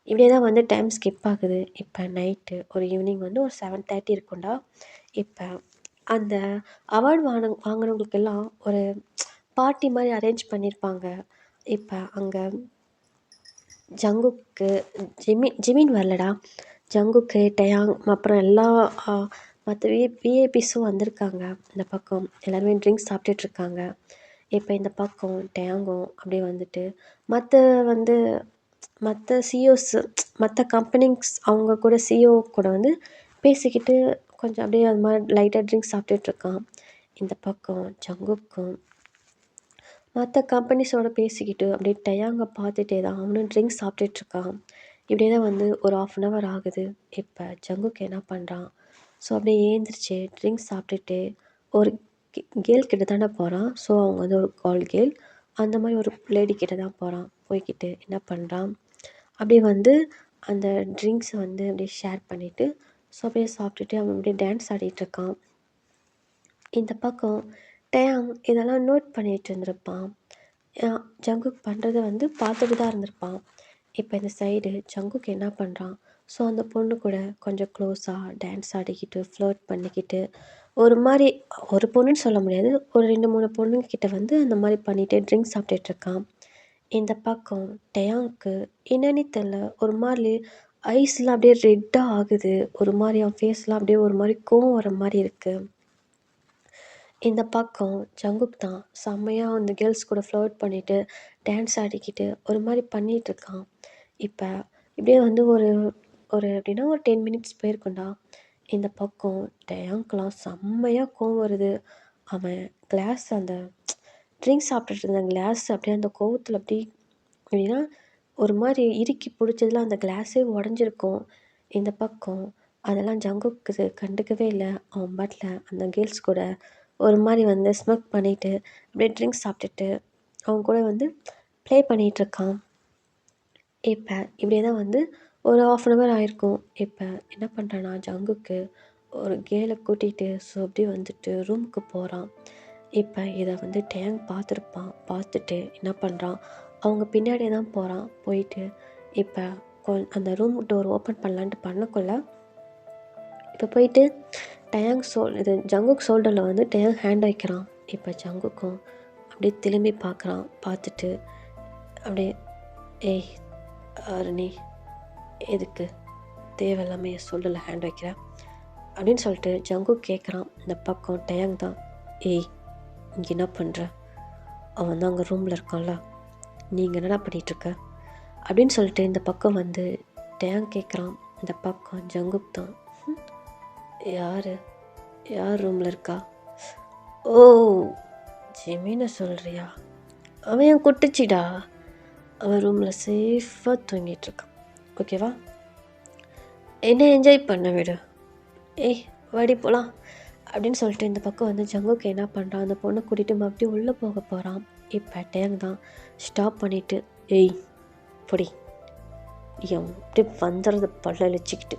இப்படியே தான் வந்து டைம் ஸ்கிப் ஆகுது. இப்போ நைட்டு ஒரு ஈவினிங் வந்து ஒரு 7:30 இருக்கும்டா. இப்போ அந்த அவார்டு வாங்கினவங்களுக்கெல்லாம் ஒரு பார்ட்டி மாதிரி அரேஞ்ச் பண்ணியிருப்பாங்க. இப்போ அங்கே ஜங்குக்கு ஜிமின் வரலடா, ஜங்குக்கு டயாங் அப்புறம் எல்லா மற்ற விஐபிஸும் வந்திருக்காங்க. இந்த பக்கம் எல்லாருமே ட்ரிங்க்ஸ் சாப்பிட்டுட்ருக்காங்க. இப்போ இந்த பக்கம் டயாங்கும் அப்படியே வந்துட்டு மற்ற சிஇஓஸ் மற்ற கம்பெனிஸ் அவங்க கூட சிஇஓ கூட வந்து பேசிக்கிட்டு கொஞ்சம் அப்படியே அது மாதிரி லைட்டாக ட்ரிங்க்ஸ் சாப்பிட்டுட்ருக்கான். இந்த பக்கம் ஜங்குக்கும் மற்ற கம்பெனிஸோடு பேசிக்கிட்டு அப்படியே டயாங்கை பார்த்துட்டே தான் அவனும் ட்ரிங்க்ஸ் சாப்பிட்டுட்ருக்கான். இப்படியே தான் வந்து ஒரு 1/2 hour ஆகுது. இப்போ ஜங்குக்கு என்ன பண்ணுறான், ஸோ அப்படியே ஏந்திரிச்சு ட்ரிங்க்ஸ் சாப்பிட்டுட்டு ஒரு கேர்ள் கிட்ட தானே போகிறான். ஸோ அவங்க வந்து ஒரு கால் கேர்ள், அந்த மாதிரி ஒரு லேடி கிட்ட தான் போகிறான். போய்கிட்டு என்ன பண்ணுறான், அப்படியே வந்து அந்த ட்ரிங்க்ஸை வந்து அப்படியே ஷேர் பண்ணிவிட்டு ஸோ அப்படியே சாப்பிட்டுட்டு அவன் அப்படியே டான்ஸ் ஆடிட்டுருக்கான். இந்த பக்கம் டயாங் இதெல்லாம் நோட் பண்ணிகிட்டு இருந்திருப்பான். ஜங்குக் பண்ணுறத வந்து பார்த்துட்டு தான் இருந்திருப்பான். இப்போ இந்த சைடு ஜங்குக் என்ன பண்ணுறான், ஸோ அந்த பொண்ணு கூட கொஞ்சம் க்ளோஸாக டான்ஸ் ஆடிக்கிட்டு ஃப்ளர்ட் பண்ணிக்கிட்டு ஒரு மாதிரி, ஒரு பொண்ணுன்னு சொல்ல முடியாது, ஒரு 2-3 பொண்ணுங்கிட்ட வந்து அந்த மாதிரி பண்ணிவிட்டு ட்ரிங்க்ஸ் சாப்பிட்டுட்ருக்கான். இந்த பக்கம் டயாங்க்கு என்னன்னே தெரில, ஒரு மாதிரி ஐஸ்லாம் அப்படியே ரெட்டாக ஆகுது, ஒரு மாதிரி அவன் ஃபேஸ்லாம் அப்படியே ஒரு மாதிரி கோவம் வர மாதிரி இருக்குது. இந்த பக்கம் ஜங்குக் தான் செம்மையாக அந்த கேர்ள்ஸ் கூட ஃப்ளர்ட் பண்ணிவிட்டு டான்ஸ் ஆடிக்கிட்டு ஒரு மாதிரி பண்ணிகிட்ருக்கான். இப்போ இப்படியே வந்து ஒரு ஒரு எப்படின்னா ஒரு 10 மினிட்ஸ் போயிருக்கும்டா. இந்த பக்கம் டயாங்க்லாம் செம்மையாக கோவம் வருது. அவன் கிளாஸ் அந்த ட்ரிங்க்ஸ் சாப்பிட்டுட்டு இருந்த கிளாஸ் அப்படியே அந்த கோவத்தில் அப்படி எப்படின்னா ஒரு மாதிரி இறுக்கி பிடிச்சதுல அந்த கிளாஸே உடஞ்சிருக்கும். இந்த பக்கம் அதெல்லாம் ஜங்குக்கு கண்டுக்கவே இல்லை. அவன் பாட்டில் அந்த கேர்ள்ஸ் கூட ஒரு மாதிரி வந்து ஸ்மோக் பண்ணிவிட்டு அப்படியே ட்ரிங்க்ஸ் சாப்பிட்டுட்டு அவங்க கூட வந்து ப்ளே பண்ணிகிட்ருக்கான். இப்போ இப்படியே தான் வந்து ஒரு 1/2 hour ஆயிருக்கும். இப்போ என்ன பண்ணுறான்னா ஜங்குக்கு ஒரு கேர்ளை கூட்டிகிட்டு ஸோ அப்படியே வந்துட்டு ரூமுக்கு போகிறான். இப்போ இதை வந்து டயாங் பார்த்துருப்பான். பார்த்துட்டு என்ன பண்ணுறான், அவங்க பின்னாடியே தான் போகிறான். போயிட்டு இப்போ அந்த ரூம் டோர் ஓப்பன் பண்ணலான்ட்டு பண்ணக்குள்ள இப்போ போயிட்டு டயாங் இது ஜங்குக் ஷோல்டரில் வந்து டயாங் ஹேண்ட் வைக்கிறான். இப்போ ஜங்குக்கும் அப்படியே திரும்பி பார்க்குறான். பார்த்துட்டு அப்படியே, ஏய் அருணி, எதுக்கு தேவையில்லாமல் என் ஷோல்டரில் ஹேண்ட் வைக்கிற அப்படின்னு சொல்லிட்டு ஜங்குக் கேட்குறான். இந்த பக்கம் டயாங் தான், ஏய் இங்கே என்ன பண்ணுற, அவன் தான் அங்கே ரூமில் இருக்கான்ல, நீங்கள் என்னடா பண்ணிகிட்ருக்க அப்படின்னு சொல்லிட்டு இந்த பக்கம் வந்து டயாங் கேட்குறான். இந்த பக்கம் ஜங்குக் தான், யார் ரூமில் இருக்கா, ஓ ஜிமினை சொல்கிறியா, அவன் என் குட்டிச்சிடா, அவன் ரூமில் சேஃபாக தூங்கிட்டுருக்கான், ஓகேவா, என்ன என்ஜாய் பண்ண விடு, ஏய் வாடி போகலாம் அப்படின்னு சொல்லிட்டு இந்த பக்கம் வந்து ஜங்குக்கு என்ன பண்ணுறான், அந்த பொண்ணை கூட்டிகிட்டு மறுபடியும் உள்ளே போக போகிறான். இப்போ டேங் தான் ஸ்டாப் பண்ணிவிட்டு, ஏய் பொடி என் அப்படியே வந்துடுறது பல்ல இழிச்சிக்கிட்டு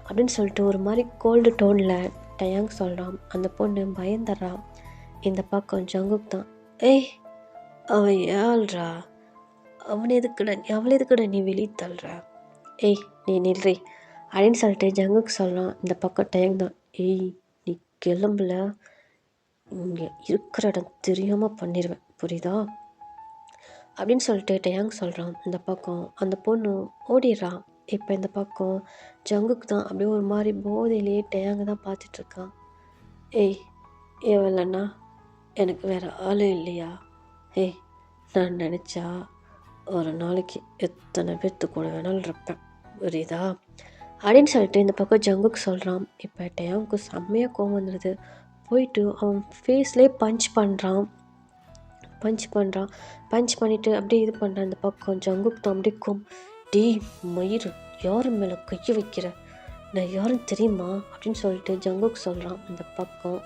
அப்படின்னு சொல்லிட்டு ஒரு மாதிரி கோல்டு டோனில் டயாங் சொல்கிறான். அந்த பொண்ணு பயந்துடுறா. இந்த பக்கம் ஜங்குக் தான், ஏய் அவன் ஏழ்றா, அவளை எதுக்குடா நீ வெளியே தள்ளுற, ஏய் நீ நில்றி அப்படின்னு சொல்லிட்டு ஜங்குக் சொல்கிறான். இந்த பக்கம் டயாங் தான், ஏய் நீ கிளம்புல, இங்கே இருக்கிற இடம் தெரியாமல் பண்ணிடுவேன் புரியுதா அப்படின்னு சொல்லிட்டு டயாங் சொல்கிறான். இந்த பக்கம் அந்த பொண்ணு ஓடிடுறான். இப்போ இந்த பக்கம் ஜங்குக்கு தான் அப்படியே ஒரு மாதிரி போதையிலேயே டயாங்க தான் பார்த்துட்ருக்கான். ஏய் எவ்வளோண்ணா எனக்கு வேறு ஆளே இல்லையா, ஏய் நான் நினச்சா ஒரு நாளைக்கு எத்தனை பேர்த்து கூட வேணாலும் இருப்பேன் புரியுதா அப்படின்னு சொல்லிட்டு இந்த பக்கம் ஜங்குக்கு சொல்கிறான். இப்போ டயாங்க்கு செம்மையாக கோவம் வந்துடுது. போயிட்டு அவன் ஃபேஸ்லேயே பஞ்ச் பண்ணிவிட்டு அப்படியே இது பண்ணுறான். இந்த பக்கம் ஜங்குக்கு தான் அப்படியே டீ மயிறு யார் மேலே கையை வைக்கிற, நான் யாரும் தெரியுமா அப்படின்னு சொல்லிட்டு ஜங்குக்கு சொல்கிறான். இந்த பக்கம்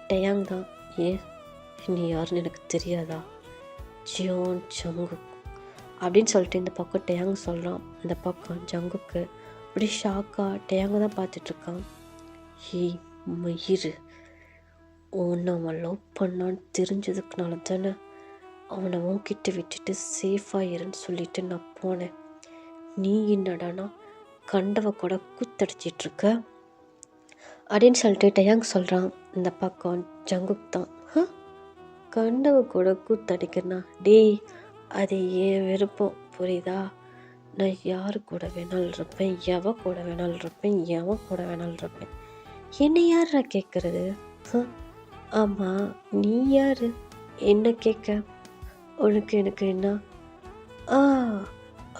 டயாங் தான், ஏன் நீ யாருன்னு எனக்கு தெரியாதா, ஜியோன் ஜங்குக் அப்படின்னு சொல்லிட்டு இந்த பக்கம் டயாங் சொல்கிறான். இந்த பக்கம் ஜங்குக்கு அப்படி ஷாக்காக டயாங்க தான் பார்த்துட்ருக்கான். ஏய் மயிறு, உன்னை அவன் லவ் பண்ணான்னு தெரிஞ்சதுக்குனால தானே அவனை உன்கிட்ட விட்டுட்டு சேஃபாக இருன்னு சொல்லிட்டு நான் போனேன். நீ என்னடானா கண்டவ கூட கூத்தடிச்சிட்ருக்க அப்படின்னு சொல்லிட்டு டயாங் சொல்கிறான். இந்த பக்கம் ஜங்குக் தான், கண்டவ கூட கூத்தடிக்கிறனா, டேய் அது ஏன் விருப்பம் புரியுதா, நான் யாரு கூட வேணாலும் இருப்பேன், எவன் கூட வேணாலும் இருப்பேன், என்னை யாரா கேட்குறது, ஆமாம் நீ யார் என்ன கேட்க, உனக்கு எனக்கு என்ன,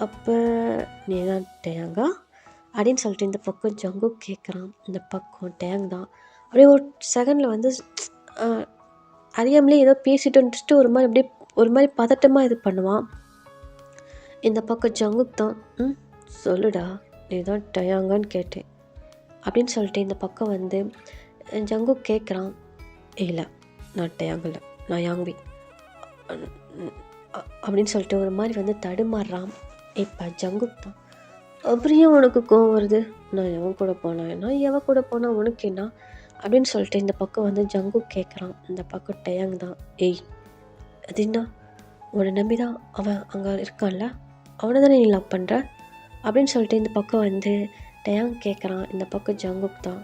அப்போ நீ தான் டயாங்கா அப்படின்னு சொல்லிட்டு இந்த பக்கம் ஜங்குக் கேட்குறான். இந்த பக்கம் டயாங் தான் அப்படியே ஒரு செகண்டில் வந்து அறியாமலே ஏதோ பேசிட்டு வந்துட்டு ஒரு மாதிரி பதட்டமாக இது பண்ணுவான். இந்த பக்கம் ஜங்குக் தான், சொல்லுடா நீ தான் டயாங்கான்னு கேட்டேன் அப்படின்னு சொல்லிட்டு இந்த பக்கம் வந்து ஜங்குக் கேட்குறான். இல்லை நான் டயாங் இல்லை, நான் யாங்வி அப்படின்னு சொல்லிட்டு ஒரு மாதிரி வந்து தடுமாறுறான். இப்போ ஜங்குக் தான், அப்புறம் உனக்கு கோவம் வருது, நான் எவன் கூட போனேன் உனக்கு என்ன அப்படின்னு சொல்லிட்டு இந்த பக்கம் வந்து ஜங்குக் கேட்குறான். இந்த பக்கம் டயாங் தான், ஏய் அது என்ன, உன்னை நம்பி தான் அவன் அங்கே இருக்கான்ல, அவனை தானே நீ லவ் பண்ணுற அப்படின்னு சொல்லிட்டு இந்த பக்கம் வந்து டயாங் கேட்குறான். இந்த பக்கம் ஜங்குக் தான்,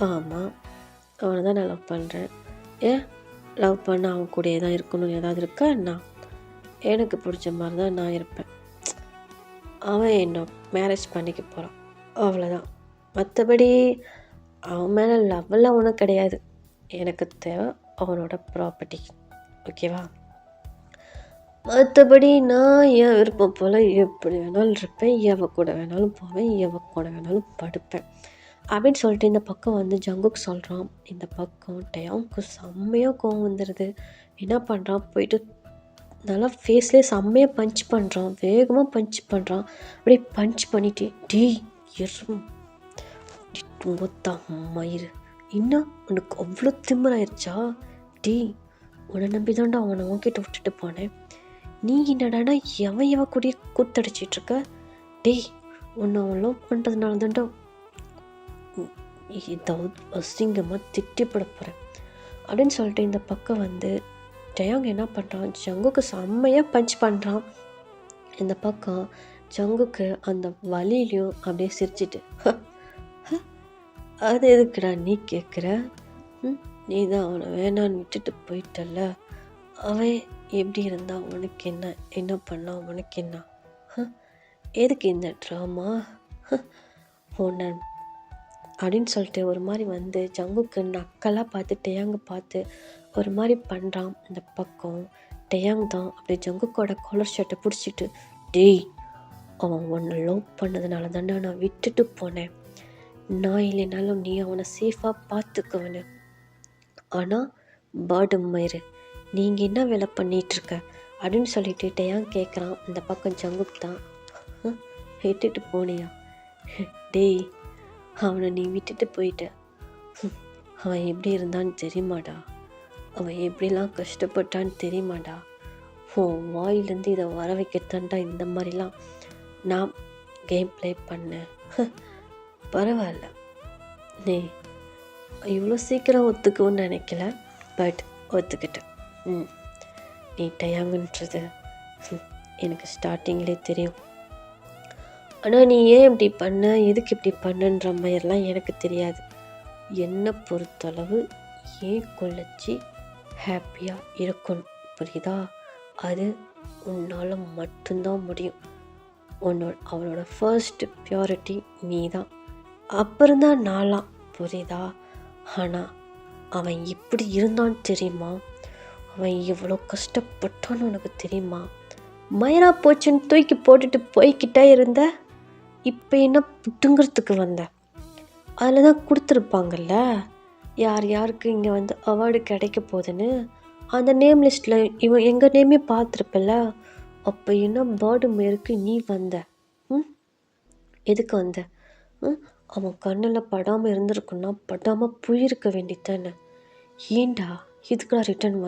ஆமாம் அவனை தான் நான் லவ் பண்ணுறேன், ஏன் லவ் பண்ண அவன் கூடயே தான் இருக்கணும்னு ஏதாவது இருக்கா என்ன, எனக்கு பிடிச்ச மாதிரி தான் நான் இருப்பேன், அவன் என்ன மேரேஜ் பண்ணிக்க போகிறான் அவ்வளோதான், மற்றபடி அவன் மேலே லவ்வெல்லாம் ஒன்றும் கிடையாது, எனக்கு தேவை அவனோட ப்ராப்பர்ட்டி ஓகேவா, மற்றபடி நான் என் விருப்பம் போல் எப்படி வேணாலும் இருப்பேன், எவ கூட வேணாலும் போவேன், எவ கூட வேணாலும் படுப்பேன் அப்படின்னு சொல்லிட்டு இந்த பக்கம் வந்து ஜங்குக் சொல்கிறான். இந்த பக்கம் டயாங்க்கு செம்மையாக கோவம் வந்துடுது. என்ன பண்ணுறான், போயிட்டு நல்லா ஃபேஸ்லேயே செம்மையாக பஞ்ச் பண்ணுறான், வேகமாக பஞ்ச் பண்ணுறான். அப்படியே பஞ்ச் பண்ணிட்டு, டீ எறும் மொத்தா மயிறு, இன்னும் உனக்கு அவ்வளோ திமிராயிருச்சா, டீ உன்னை நம்பி தாண்டா அவனை உன்கிட்ட விட்டுட்டு போனேன், நீ என்னடானா எவன் கூடிய கூத்தடிச்சிட்ருக்க, டேய் உன்னை அவன் லவ் பண்ணுறதுனால தாண்டா ஏதாவது அசிங்கமாக திட்டிப்பட போகிறேன் அப்படின்னு சொல்லிட்டு இந்த பக்கம் வந்து டயாங் என்ன பண்ணுறான், ஜங்குக்கு செம்மையாக பஞ்ச் பண்ணுறான். இந்த பக்கம் ஜங்குக்கு அந்த வலியிலையும் அப்படியே சிரிச்சிட்டு, அது எதுக்குடா நீ கேட்குற, நீ தான் அவனை வேணான்னு விட்டுட்டு போயிட்டல்ல, அவன் எப்படி இருந்தா உனக்கு என்ன பண்ணா உனக்கு என்ன, எதுக்கு இந்த ட்ராமா உன்னை அப்படின்னு சொல்லிட்டு ஒரு மாதிரி வந்து ஜங்குக்கு நக்கலாக பார்த்து டயாங்க பார்த்து ஒரு மாதிரி பண்ணுறான். இந்த பக்கம் டயாங் தான் அப்படியே ஜங்குக்கோட காலர் ஷர்ட்டை பிடிச்சிட்டு, டேய் அவன் உன்னை லவ் பண்ணதுனால தானே நான் விட்டுட்டு போனேன், நான் இல்லைனாலும் நீ அவனை சேஃபாக பார்த்துக்குவனு, ஆனால் பேர்டு மயிறு நீங்கள் என்ன வேலை பண்ணிகிட்ருக்க அப்படின்னு சொல்லிட்டு டயாங் கேட்குறான். இந்த பக்கம் ஜங்குக் தான், விட்டுட்டு போனியா, டேய் அவனை நீ விட்டுட்டு போயிட்ட, அவன் எப்படி இருந்தான்னு தெரியுமாடா, அவன் எப்படிலாம் கஷ்டப்பட்டான்னு தெரியுமாடா, உன் வாயிலேருந்து இதை வர வைக்கத்தான்டா இந்த மாதிரிலாம் நான் கேம் ப்ளே பண்ணேன். பரவாயில்ல, நீ இவ்வளோ சீக்கிரம் ஒத்துக்குவோன்னு நினைக்கல, பட் ஒத்துக்கிட்டேன். நீ டயாங்குன்றது எனக்கு ஸ்டார்டிங்லேயே தெரியும். ஆனால் நீ ஏன் இப்படி பண்ண, எதுக்கு இப்படி பண்ணன்ற மாதிரிலாம் எனக்கு தெரியாது. என்னை பொறுத்தளவு ஏன் கொள்ளச்சி ஹாப்பியாக இருக்கணும், புரியுதா? அது உன்னால் மட்டும்தான் முடியும். அவளோட ஃபர்ஸ்ட் ப்ரியாரிட்டி நீ தான், அப்புறம்தான் நாளாம், புரியுதா? ஆனால் அவன் இப்படி இருந்தான்னு தெரியுமா? அவன் எவ்வளோ கஷ்டப்பட்டான்னு உனக்கு தெரியுமா? மயிரா போச்சுன்னு தூக்கி போட்டுட்டு போய்கிட்டே இருந்த, இப்போ என்ன புட்டுங்கிறதுக்கு வந்த? அதில் தான் கொடுத்துருப்பாங்கல்ல யார் யாருக்கு இங்கே வந்து அவார்டு கிடைக்க போகுதுன்னு. அந்த நேம் லிஸ்ட்டில் இவன் எங்கள் நேமே பார்த்துருப்பல. அப்போ என்ன பேர்டு மேருக்கு நீ வந்த? எதுக்கு வந்த? அவன் கண்ணில் படாமல் இருந்திருக்குன்னா படாமல் போயிருக்க வேண்டித்தானே. ஏண்டா இதுக்குடா ரிட்டன்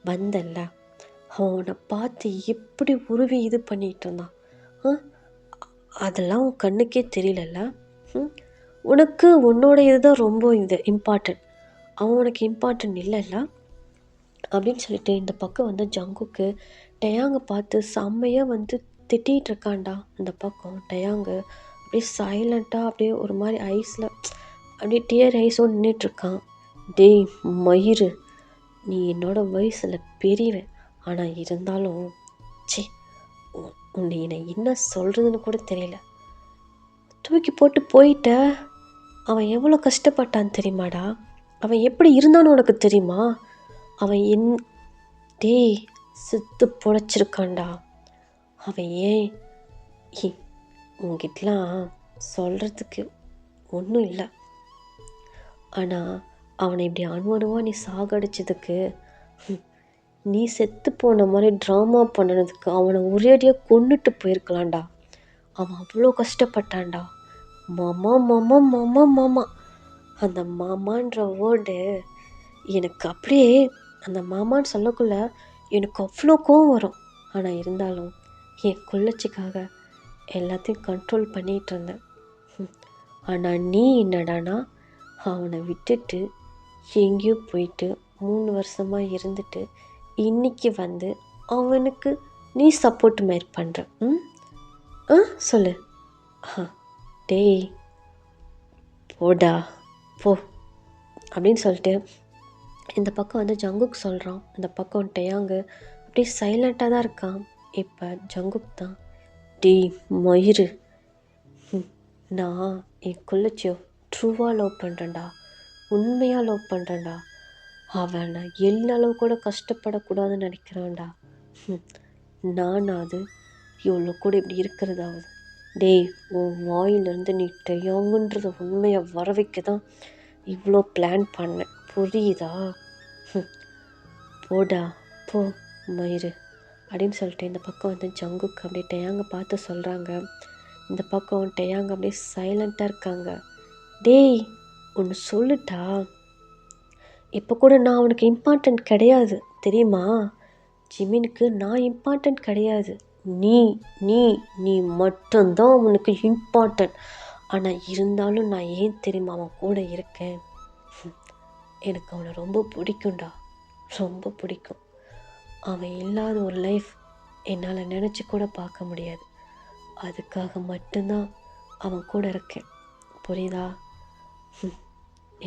வந்தல்ல. அவனை பார்த்து எப்படி உருவி இது பண்ணிகிட்டு இருந்தான், அதெல்லாம் உன் கண்ணுக்கே தெரியலல்ல. உனக்கு உன்னோட இதுதான் ரொம்ப இம்பார்ட்டன்ட், அவன் உனக்கு இம்பார்ட்டன்ட் இல்லைல்ல அப்படின்னு சொல்லிட்டு இந்த பக்கம் வந்து ஜங்குக்கு டயாங்கை பார்த்து செம்மையாக வந்து திட்டிகிட்டு இருக்கான்டா. இந்த பக்கம் டயாங்கு அப்படியே சைலண்ட்டாக அப்படியே ஒரு மாதிரி ஐஸில் அப்படியே டியர் ஐஸோடு நின்றுட்டுருக்கான். டேய் மயிறு, நீ என்னோட வயசில் பெரியவன், ஆனால் இருந்தாலும் சே உன்னை என்ன சொல்கிறதுன்னு கூட தெரியல. தூக்கி போட்டு போயிட்ட. அவன் எவ்வளோ கஷ்டப்பட்டான் தெரியுமாடா? அவன் எப்படி இருந்தான்னு உனக்கு தெரியுமா? அவன் டேய் செத்து பொழைச்சிருக்கான்டா. அவன் ஏன் உங்ககிட்டலாம் சொல்கிறதுக்கு ஒன்றும் இல்லை. ஆனால் அவனை இப்படி அணுவணுவாக நீ சாகடிச்சதுக்கு, நீ செத்து போன மாதிரி ட்ராமா பண்ணினதுக்கு அவனை ஒரேடியாக கொன்னுட்டு போயிருக்கலாம்டா. அவன் அவ்வளோ கஷ்டப்பட்டான்டா. மாமா மாமா மாமா மாமா, அந்த மாமான்ற வேர்டு எனக்கு அப்படியே, அந்த மாமான்னு சொல்லக்குள்ள எனக்கு அவ்வளோ கோவம் வரும். ஆனால் இருந்தாலும் என் கொள்ளச்சிக்காக எல்லாத்தையும் கண்ட்ரோல் பண்ணிகிட்டு இருந்தேன். ஆனால் நீ என்னடானா அவனை விட்டுட்டு எங்கேயோ போயிட்டு 3 வருஷமாக இருந்துட்டு இன்னைக்கு வந்து அவனுக்கு நீ சப்போர்ட் மாதிரி பண்ணுற. சொல்லு. டேய் போடா போ அப்படின்னு சொல்லிட்டு இந்த பக்கம் வந்து ஜங்குக்கு சொல்கிறான். இந்த பக்கம் டயாங்கு அப்படியே சைலண்ட்டாக தான் இருக்கான். இப்போ ஜங்குக் தான், டேய் மயிறு, நான் என் கொள்ளச்சியோ ட்ரூவாக லவ் பண்ணுறேன்டா, உண்மையாக லவ் பண்ணுறேன்டா. அவனை எல்லளவு கூட கஷ்டப்படக்கூடாதுன்னு நினைக்கிறான்டா. நான் அது இவ்வளோ கூட இப்படி இருக்கிறதாவது. டேய் உன் வாயிலிருந்து நீ டயாங்குன்றத உண்மையை வர வைக்க தான் இவ்வளோ பிளான் பண்ணேன், புரியுதா? போடா போ மயிறு அப்படின்னு சொல்லிட்டு இந்த பக்கம் வந்து ஜங்குக்கு அப்படியே டயாங்கை பார்த்து சொல்கிறாங்க. இந்த பக்கம் டயாங்க அப்படியே சைலண்ட்டாக இருக்காங்க. டேய் ஒன்று சொல்லுட்டா, இப்போ கூட நான் அவனுக்கு இம்பார்ட்டண்ட் கிடையாது தெரியுமா? ஜிமினுக்கு நான் இம்பார்ட்டண்ட் கிடையாது, நீ நீ நீ மட்டும்தான் அவனுக்கு இம்பார்ட்டன்ட். ஆனால் இருந்தாலும் நான் ஏன் தெரியுமா அவன் கூட இருக்கேன்? எனக்கு அவனை ரொம்ப பிடிக்கும்டா, ரொம்ப பிடிக்கும். அவன் இல்லாத ஒரு லைஃப் என்னால் நினச்சி கூட பார்க்க முடியாது. அதுக்காக மட்டும்தான் அவன் கூட இருக்கேன், புரியுதா?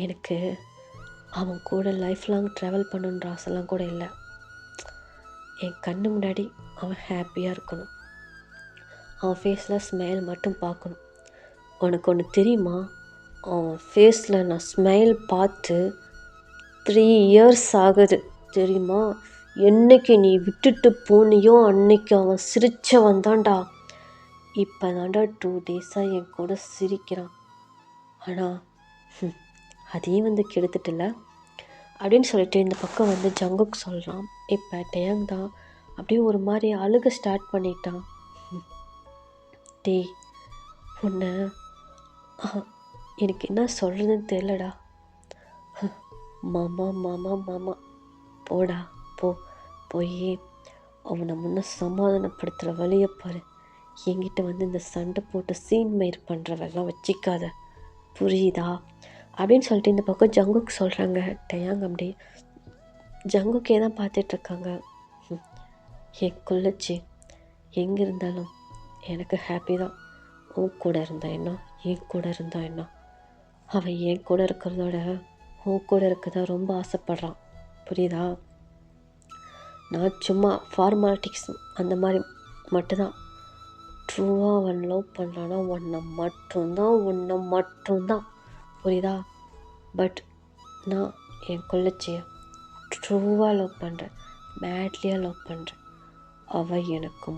எனக்கு அவன் கூட லைஃப் லாங் ட்ராவல் பண்ணுன்ற ஆசைலாம் கூட இல்லை. என் கண்ணு முன்னாடி அவன் ஹாப்பியாக இருக்கணும், அவன் ஃபேஸில் ஸ்மைல் மட்டும் பார்க்கணும். உனக்கு ஒன்று தெரியுமா? அவன் ஃபேஸில் நான் ஸ்மைல் பார்த்து 3 இயர்ஸ் ஆகுது தெரியுமா? என்னைக்கு நீ விட்டுட்டு போனியோ அன்னைக்கு அவன் சிரிச்ச வந்தான்டா. இப்போ தாண்டா 2 டேஸாக என் கூட சிரிக்கிறான். ஆனால் அதையும் வந்து கெடுத்துட்டில்ல அப்படின்னு சொல்லிட்டு இந்த பக்கம் வந்து ஜங்குக்கு சொல்கிறான். இப்போ டயாங் தான் அப்படியே ஒரு மாதிரி அழுக ஸ்டார்ட் பண்ணிட்டான். டேய் உன்னை எனக்கு என்ன சொல்கிறதுன்னு தெரியலடா. மாமா மாமா மாமா, போடா போய் அவனை முன்ன சமாதானப்படுத்துகிற வழியை பாரு. என்கிட்ட வந்து இந்த சண்டை போட்டு சீன் மயிர் பண்ணுறவெல்லாம் வச்சிக்காத, புரியுதா அப்படின்னு சொல்லிட்டு இந்த பக்கம் ஜங்குக்கு சொல்கிறாங்க. டயாங் அப்படி ஜங்குக்கே தான் பார்த்துட்ருக்காங்க. என் கொள்ளச்சி எங்கே இருந்தாலும் எனக்கு ஹாப்பி தான். உன் கூட இருந்தா என்ன, என் கூட இருந்தா என்ன? அவன் என் கூட இருக்கிறதோட உன் கூட இருக்க தான் ரொம்ப ஆசைப்பட்றான், புரியுதா? நான் சும்மா ஃபார்மாலிட்டிக்ஸ் அந்த மாதிரி மட்டும்தான். ட்ரூவாக அவன் லவ் பண்ணுறான்னா உன்னை மட்டும்தான், புரியுதா? பட் நான் என் கொள்ளச்சியை ட்ரூவாக லவ் பண்ணுறேன், மேட்லியாக லவ் பண்ணுறேன். அவள் எனக்கு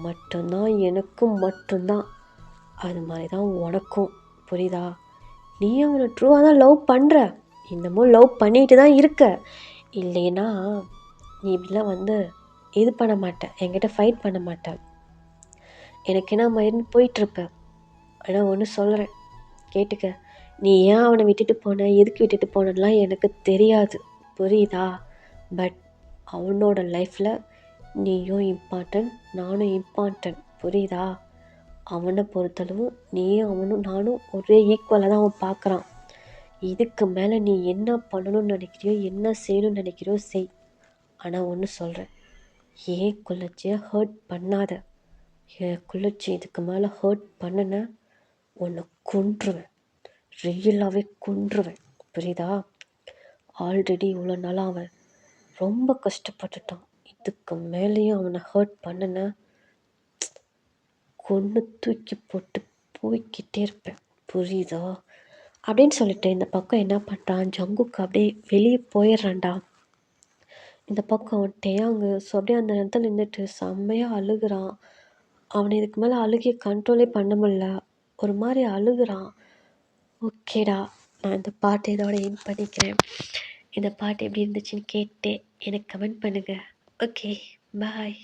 மட்டும்தான். அது மாதிரி தான் உனக்கும், புரியுதா? நீ அவனை ட்ரூவாக தான் லவ் பண்ணுற, இன்னமும் லவ் பண்ணிட்டு தான் இருக்க. இல்லைன்னா நீ இப்படிலாம் வந்து இது பண்ண மாட்டேன், என்கிட்ட ஃபைட் பண்ண மாட்டேன், எனக்கு என்ன மயிர்னு போயிட்டுருப்பேன். ஆனால் ஒன்று சொல்கிறேன், கேட்டுக்க. நீ ஏன் அவனை விட்டுட்டு போன, எதுக்கு விட்டுட்டு போனலாம் எனக்கு தெரியாது, புரியுதா? பட் அவனோட லைஃப்பில் நீயும் இம்பார்ட்டன்ட், நானும் இம்பார்ட்டன்ட், புரியுதா? அவனை பொறுத்தளவு நீயும் அவனும் நானும் ஒரே ஈக்குவலாக தான் அவன் பார்க்குறான். இதுக்கு மேலே நீ என்ன பண்ணணும்னு நினைக்கிறியோ, என்ன செய்யணும்னு நினைக்கிறியோ செய். ஆனால் ஒன்று சொல்கிறேன், ஏன் குள்ளச்சியை ஹர்ட் பண்ணாத. என் குள்ளச்சி இதுக்கு மேலே ஹர்ட் பண்ணின உன்னை கொன்றுவேன், ரியலாகவே கொன்றுவேன், புரியுதா? ஆல்ரெடி இவ்வளோ நாளாக அவன் ரொம்ப கஷ்டப்பட்டுட்டான். இதுக்கு மேலேயும் அவனை ஹர்ட் பண்ணின கொன்று தூக்கி போட்டு போய்கிட்டே இருப்பேன், புரியுதா? அப்படின்னு சொல்லிட்டு இந்த பக்கம் என்ன பண்ணுறான், ஜங்குக்கு அப்படியே வெளியே போயிடுறான்டா. இந்த பக்கம் டேயாங்கு ஸோ அப்படியே அந்த இடத்துல நின்றுட்டு செம்மையாக அழுகுறான். அவனை இதுக்கு மேலே அழுகிய கண்ட்ரோலே பண்ண முடியல, ஒரு மாதிரி அழுகுறான். ஓகேடா, நான் இந்த பாட்டை இதோட என் பண்ணிக்கிறேன். இந்த பாட்டு எப்படி இருந்துச்சுன்னு கேட்டு எனக்கு கமெண்ட் பண்ணுங்கள். ஓகே, பாய்.